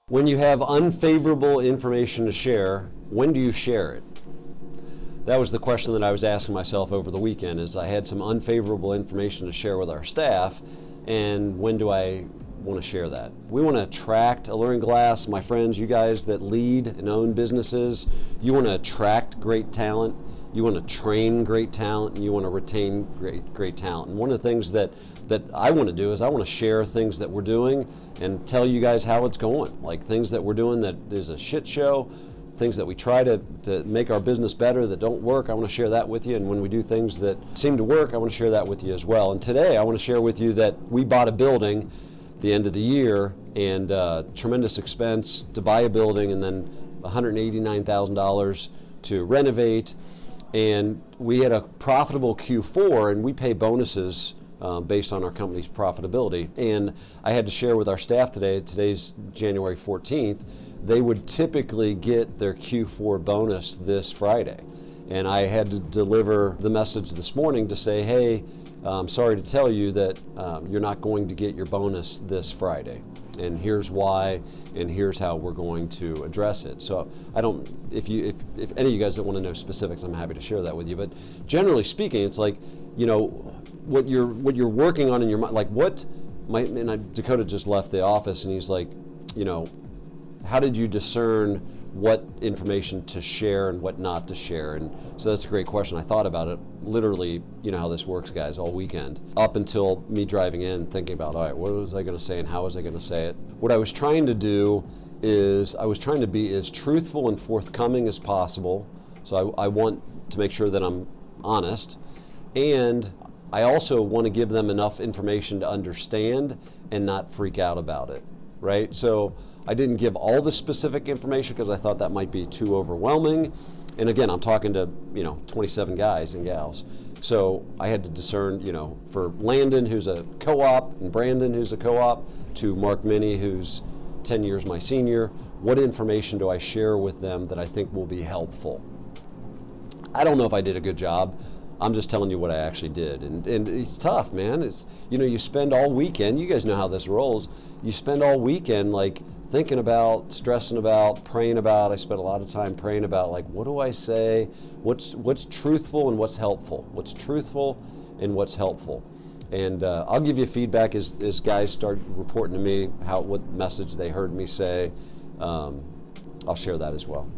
When you have unfavorable information to share, when do you share it? That was the question that I was asking myself over the weekend. Is I had some unfavorable information to share with our staff, and when do I want to share that? We want to attract Alluring Glass, my friends, you guys that lead and own businesses. You want to attract great talent. You want to train great talent, and you want to retain great talent. And one of the things that I want to do is I want to share things that we're doing and tell you guys how it's going. Like things that we're doing that is a shit show, things that we try to make our business better that don't work. I want to share that with you. And when we do things that seem to work, I want to share that with you as well. And today I want to share with you that we bought a building the end of the year, and tremendous expense to buy a building, and then $189,000 to renovate. And we had a profitable Q4, and we pay bonuses based on our company's profitability. And I had to share with our staff today, today's January 14th, they would typically get their Q4 bonus this Friday. And I had to deliver the message this morning to say, hey, I'm sorry to tell you that you're not going to get your bonus this Friday. And here's why, and here's how we're going to address it. So I don't, if any of you guys that want to know specifics, I'm happy to share that with you. But generally speaking, it's like, you know, what you're working on in your mind, like Dakota just left the office, and he's like, you know, how did you discern what information to share and what not to share? And so that's a great question. I thought about it literally, you know how this works, guys, all weekend, up until me driving in, thinking about, all right, what was I going to say and how was I going to say it? What I was trying to do is I was trying to be as truthful and forthcoming as possible. So I want to make sure that I'm honest, and I also want to give them enough information to understand and not freak out about it, right? So I didn't give all the specific information because I thought that might be too overwhelming. And again, I'm talking to, 27 guys and gals. So I had to discern, for Landon, who's a co-op, and Brandon, who's a co-op, to Mark Minnie, who's 10 years my senior, what information do I share with them that I think will be helpful? I don't know if I did a good job. I'm just telling you what I actually did. And it's tough, man. It's, you spend all weekend, you guys know how this rolls, you spend all weekend like thinking about, stressing about, praying about. I spent a lot of time praying about, like, what do I say? What's truthful and what's helpful? What's truthful and what's helpful? And I'll give you feedback as guys start reporting to me what message they heard me say. I'll share that as well.